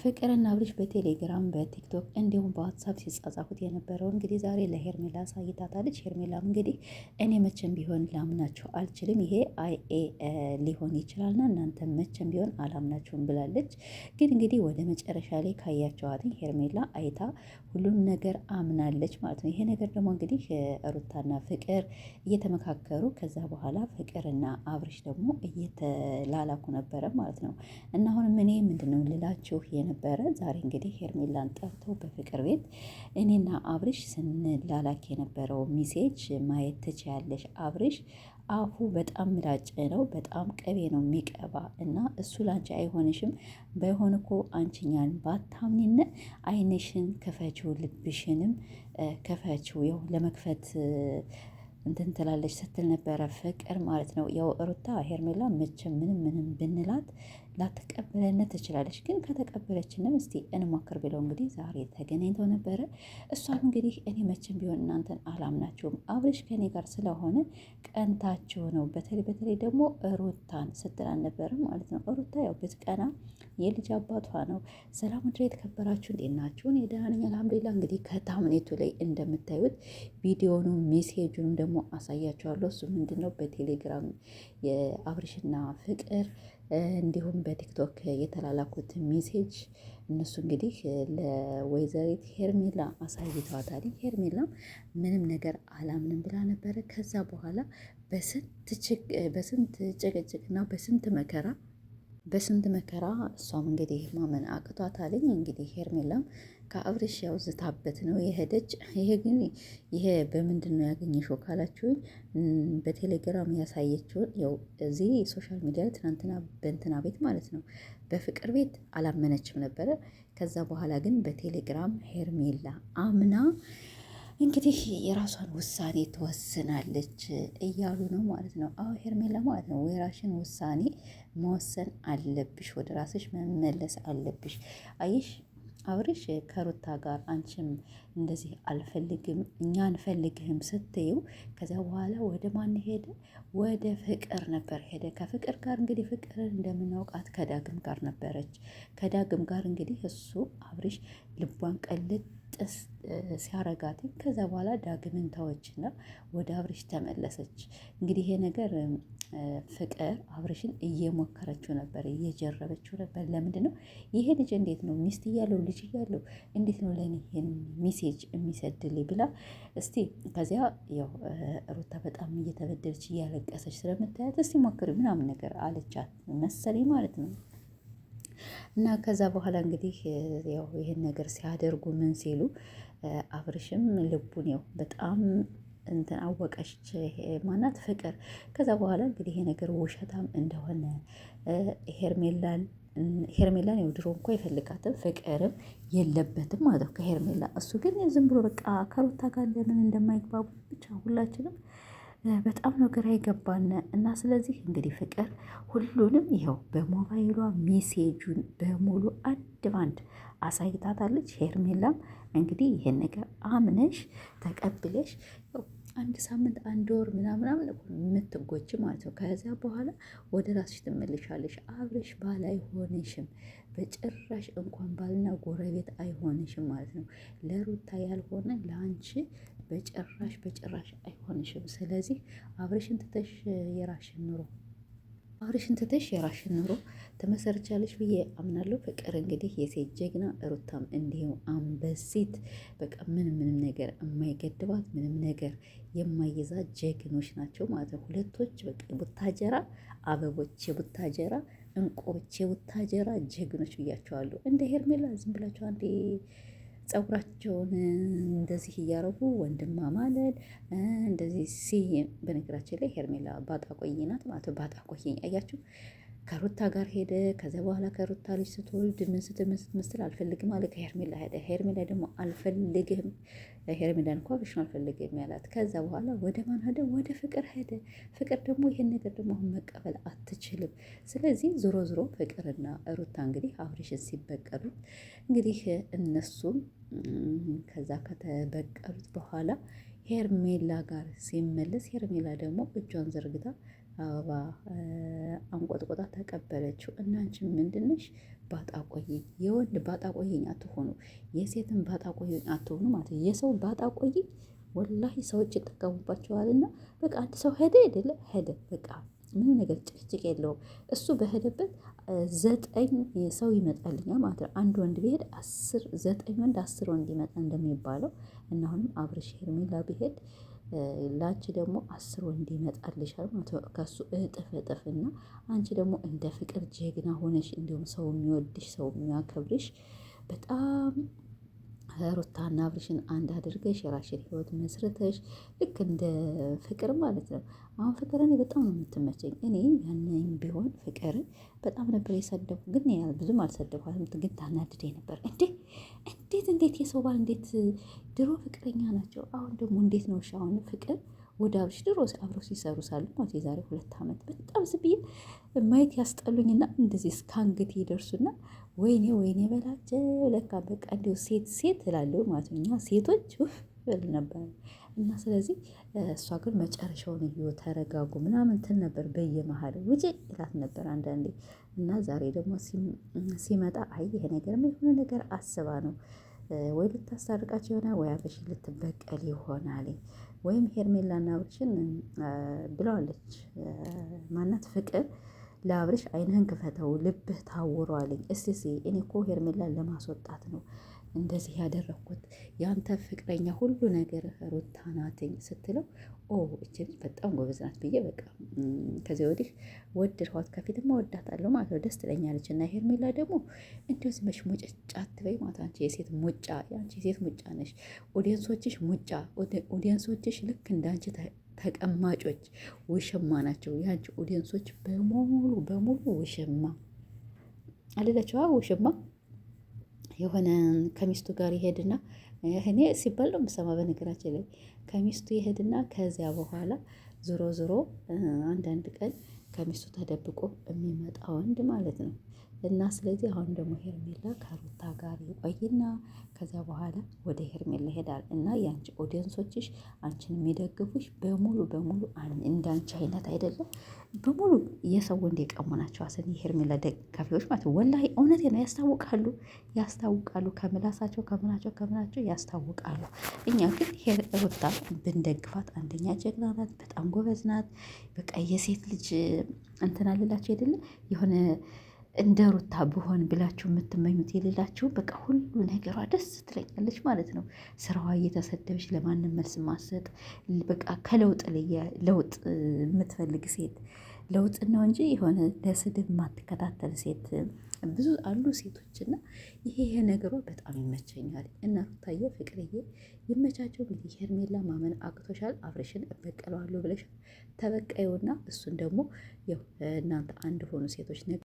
ፍቅርና አብርሽ በቴሌግራም በቲክቶክ እንዲሁም በዋትሳፕ ሲጻጻፉት የነበረው እንግዲህ ዛሬ ለሄርሜላ አሳይታታለች። ሄርሜላም እንግዲህ እኔ መቼም ቢሆን ላምናችሁ አልችልም፣ ይሄ አይኤ ሊሆን ይችላልና እናንተ መቼም ቢሆን አላምናችሁም ብላለች። ግን እንግዲህ ወደ መጨረሻ ላይ ካያቸዋት ሄርሜላ አይታ ሁሉም ነገር አምናለች ማለት ነው። ይሄ ነገር ደግሞ እንግዲህ ሩታና ፍቅር እየተመካከሩ ከዛ በኋላ ፍቅርና አብርሽ ደግሞ እየተላላኩ ነበረ ማለት ነው። እና አሁንም እኔ ምንድነው ልላችሁ ነበረ ዛሬ እንግዲህ ሄርሜላን ጠርቶ በፍቅር ቤት እኔና አብርሽ ስንላላክ የነበረው ሚሴጅ ማየት ትችያለሽ። አብርሽ አፉ በጣም ምላጭ ነው፣ በጣም ቅቤ ነው የሚቀባ እና እሱ ላንቺ አይሆንሽም። ባይሆን እኮ አንቺኛን ባታምኒነ አይንሽን ክፈችው፣ ልብሽንም ክፈችው፣ ያው ለመክፈት እንትን ትላለች ስትል ነበረ ፍቅር ማለት ነው። ያው ሩታ ሄርሜላ መቼም ምንም ብንላት ላትቀበለነት ትችላለች። ግን ከተቀበለችንም እስቲ እንሞክር ብለው እንግዲህ ዛሬ ተገናኝተው ነበረ። እሷም እንግዲህ እኔ መቼም ቢሆን እናንተን አላምናችሁም፣ አብርሽ ከኔ ጋር ስለሆነ ቀንታችሁ ነው፣ በተለይ ደግሞ ሩታን ስትል አልነበረም ማለት ነው። ሩታ ያው ብትቀና የልጅ አባቷ ነው። ሰላም ወደ የተከበራችሁ እንዴት ናችሁ? እኔ ደህና ነኝ አልሐምዱሊላህ። እንግዲህ ከታምኔቱ ላይ እንደምታዩት ቪዲዮኑም ሜሴጁንም ደግሞ አሳያችኋለሁ። እሱ ምንድን ነው በቴሌግራም የአብርሽና ፍቅር እንዲሁም በቲክቶክ የተላላኩት ሜሴጅ እነሱ እንግዲህ ለወይዘሪት ሄርሜላ አሳይተዋታል። ሄርሜላም ምንም ነገር አላምንም ብላ ነበረ። ከዛ በኋላ በስንት ጭቅጭቅና በስንት መከራ እሷም እንግዲህ ማመን አቅቷታለኝ። እንግዲህ ሄርሜላም ከአብርሽ ያው ዝታበት ነው የሄደች። ይሄ በምንድን ነው ያገኘሽው ካላችሁኝ በቴሌግራም ያሳየችውን ያው እዚህ ሶሻል ሚዲያ ትናንትና በእንትና ቤት ማለት ነው በፍቅር ቤት አላመነችም ነበረ። ከዛ በኋላ ግን በቴሌግራም ሄርሜላ አምና እንግዲህ የራሷን ውሳኔ ትወስናለች እያሉ ነው ማለት ነው። አዎ ሄርሜላ ማለት ነው የራሽን ውሳኔ መወሰን አለብሽ፣ ወደ ራስሽ መመለስ አለብሽ። አይሽ አብርሽ ከሩታ ጋር አንቺም እንደዚህ አልፈልግም እኛ አንፈልግህም ስትይው ከዛ በኋላ ወደ ማን ሄደ? ወደ ፍቅር ነበር ሄደ። ከፍቅር ጋር እንግዲህ ፍቅር እንደምናውቃት ከዳግም ጋር ነበረች። ከዳግም ጋር እንግዲህ እሱ አብርሽ ልቧን ቀልጥ ሲያረጋት ከዛ በኋላ ዳግምን ተወችና ወደ አብርሽ ተመለሰች። እንግዲህ ይሄ ነገር ፍቅር አብርሽን እየሞከረችው ነበር፣ እየጀረበችው ነበር። ለምንድን ነው ይሄ ልጅ እንዴት ነው ሚስት እያለው ልጅ እያለው እንዴት ነው ለእኔ ይሄን ሜሴጅ የሚሰድልኝ ብላ እስቲ ከዚያ ያው ሩታ በጣም እየተበደለች እያለቀሰች ስለምታያት እስቲ ሞክሪ ምናምን ነገር አለቻት መሰለኝ ማለት ነው። እና ከዛ በኋላ እንግዲህ ያው ይሄን ነገር ሲያደርጉ ምን ሲሉ አብርሽም ልቡን ያው በጣም እንትን አወቀች ማናት ፍቅር። ከዛ በኋላ እንግዲህ ይሄ ነገር ውሸታም እንደሆነ ሄርሜላን ያው ድሮ እንኳ አይፈልጋትም ፍቅርም የለበትም ማለት ነው ከሄርሜላ። እሱ ግን ዝም ብሎ በቃ ከሩታ ጋር ለምን እንደማይግባቡ ብቻ ሁላችንም በጣም ነው ግራ የገባን። እና ስለዚህ እንግዲህ ፍቅር ሁሉንም ይኸው በሞባይሏ ሜሴጁን በሙሉ አንድ ባንድ አሳይታታለች። ሄርሜላም እንግዲህ ይሄን ነገር አምነሽ ተቀብለሽ አንድ ሳምንት አንድ ወር ምናምን የምትጎች ማለት ነው። ከዚያ በኋላ ወደ ራስሽ ትመልሻለሽ። አብረሽ ባል አይሆንሽም በጭራሽ፣ እንኳን ባልና ጎረቤት አይሆንሽም ማለት ነው። ለሩታ ያልሆነ ለአንቺ በጭራሽ አይሆንሽም። ስለዚህ አብረሽን ትተሽ የራሽን ኑሮ ትመሰርቻለሽ ብዬ አምናለሁ። ፍቅር እንግዲህ የሴት ጀግና፣ ሩታም እንዲሁ አንበሲት። በቃ ምንም ነገር የማይገድባት ምንም ነገር የማይዛት ጀግኖች ናቸው ማለት ነው። ሁለቶች በቃ የቡታጀራ አበቦች፣ የቡታጀራ እንቁዎች፣ የቡታጀራ ጀግኖች ብያቸዋለሁ። እንደ ሄርሜላ ዝም ብላቸው አንዴ ፀጉራቸውን እንደዚህ እያረጉ ወንድማማለል እንደዚህ በነገራችን ላይ ሄርሜላ ባጣ ቆይ ናት ማለት ነው። ባጣ ቆይ አያችሁ፣ ከሩታ ጋር ሄደ። ከዚያ በኋላ ከሩታ ልጅ ስትወልድ ምን ስትመስል አልፈልግም አለ። ከሄርሜላ ሄደ። ሄርሜላ ደግሞ አልፈልግህም፣ ሄርሜላን እንኳ ብሽን አልፈልግም ያላት። ከዛ በኋላ ወደ ማን ሄደ? ወደ ፍቅር ሄደ። ፍቅር ደግሞ ይሄን ነገር ደግሞ አሁን መቀበል አትችልም። ስለዚህ ዞሮ ፍቅርና ሩታ እንግዲህ አብርሽን ሲበቀሉት እንግዲህ እነሱም ከዛ ከተበቀሉት በኋላ ሄርሜላ ጋር ሲመለስ ሄርሜላ ደግሞ እጇን ዘርግታ አበባ አንቆጥቆጣ ተቀበለችው። እና አንቺ ምንድነሽ ባጣ ቆየኝ፣ የወንድ ባጣ ቆየኝ አትሆኑ፣ የሴትን ባጣ ቆየኝ አትሆኑ ማለት ነው። የሰው ባጣ ቆየኝ ወላሂ ሰዎች ይጠቀሙባቸዋልና በቃ አንድ ሰው ሄደ አይደለ ሄደ በቃ ምንም ነገር ጭቅጭቅ የለውም። እሱ በሄደበት 9 ሰው ይመጣልኛል ማለት ነው። አንድ ወንድ ቢሄድ 9 ወንድ 10 ወንድ ይመጣ እንደሚባለው እና አሁንም አብርሽ ሄርሜላ ቢሄድ ለአንቺ ደግሞ 10 ወንድ ይመጣልሻል ማለት ነው። ከሱ እጥፍና አንቺ ደግሞ እንደ ፍቅር ጀግና ሆነሽ እንዲሁም ሰው የሚወድሽ ሰው የሚያከብርሽ በጣም ሩታና አብርሽን አንድ አድርገሽ የራሽን ህይወት መስርተሽ ልክ እንደ ፍቅር ማለት ነው። አሁን ፍቅር እኔ በጣም ነው የምትመቸኝ። እኔ ያንን ቢሆን ፍቅርን በጣም ነበር የሰደቡ፣ ግን ያል ብዙም አልሰደቧትም፣ ግን ታናድደኝ ነበር። እንዴት የሰው ባል እንዴት ድሮ ፍቅረኛ ናቸው፣ አሁን ደግሞ እንዴት ነው? እሺ አሁን ፍቅር ወደ አብርሽ ድሮ አብረው ሲሰሩ ሳሉ ማለት የዛሬ 2 ዓመት በጣም ዝብዬ ማየት ያስጠሉኝና እንደዚህ እስከ አንገት ይደርሱና ወይኔ በላቸው ለካ በቃ እንዲሁ ሴት እላለሁ ማለት ነው። እኛ ሴቶች ብል ነበር እና ስለዚህ እሷ ግን መጨረሻውን እዩ ተረጋጉ ምናምን ትል ነበር፣ በየመሀል ውጭ ይላት ነበር አንዳንዴ። እና ዛሬ ደግሞ ሲመጣ አይ ይሄ ነገር የሆነ ነገር አስባ ነው ወይ ልታስታርቃቸው ይሆናል ወይ አብርሽን ልትበቀል ይሆናል ወይም ሄርሜላና አብርሽን ብለዋለች ማናት ፍቅር ለአብርሽ አይንህን ክፈተው ልብህ ታውሯልኝ። እስቲ እኔ እኮ ሄርሜላን ለማስወጣት ነው እንደዚህ ያደረግኩት ያንተ ፍቅረኛ ሁሉ ነገር ሩታ ናትኝ ስትለው እቺ ልጅ በጣም ጎበዝ ናት ብዬ በቃ ከዚህ ወዲህ ወድርኋት፣ ከፊትማ ወዳታለሁ ማለት ነው። ደስ ትለኛለች። እና ሄርሜላ ደግሞ እንደዚህ መሽ ሙጭጭ አትበይ ማለት አንቺ የሴት ሙጫ፣ አንቺ የሴት ሙጫ ነሽ። ኦዲየንሶችሽ ሙጫ፣ ኦዲየንሶችሽ ልክ እንዳንቺ ተቀማጮች ውሽማ ናቸው። የአንቺ ኦዲየንሶች በሙሉ ውሽማ አልላቸው። ውሽማ የሆነ ከሚስቱ ጋር ይሄድና እኔ ሲባል ነው የምሰማ። በነገራችን ላይ ከሚስቱ ይሄድና ከዚያ በኋላ ዞሮ አንዳንድ ቀን ከሚስቱ ተደብቆ የሚመጣ ወንድ ማለት ነው። እና ስለዚህ አሁን ደግሞ ሄርሜላ ከሩታ ጋር ይቆይና ከዚያ በኋላ ወደ ሄርሜላ ይሄዳል። እና የአንቺ ኦዲየንሶችሽ አንቺን የሚደግፉሽ በሙሉ እንዳንቺ አይነት አይደለም፣ በሙሉ የሰው ወንድ የቀሙ ናቸው። አሰን የሄርሜላ ደጋፊዎች ማለት ነው። ወላሂ እውነቴ ነው። ያስታውቃሉ ከምላሳቸው ከምናቸው ያስታውቃሉ። እኛ ግን ሩታ ብንደግፋት አንደኛ ጀግና ናት፣ በጣም ጎበዝ ናት። በቃ የሴት ልጅ እንትን አልላቸው አይደለ የሆነ እንደ ሩታ ብሆን ብላችሁ የምትመኙት የሌላችሁ በቃ ሁሉ ነገሯ ደስ ትለኛለች ማለት ነው። ስራዋ እየተሰደበች ለማንም መልስ ማሰጥ በቃ ከለውጥ ለውጥ የምትፈልግ ሴት ለውጥ ነው እንጂ የሆነ ለስድብ የማትከታተል ሴት ብዙ አሉ ሴቶች። እና ይሄ ነገሯ በጣም ይመቸኛል። እና ሩታዬ ፍቅርዬ ይመቻቸው። እንግዲህ ሄርሜላ ማመን አቅቶሻል። አብርሽን እበቀለዋለሁ ብለሻል። ተበቃዩና እሱን ደግሞ እናንተ አንድ ሆኑ ሴቶች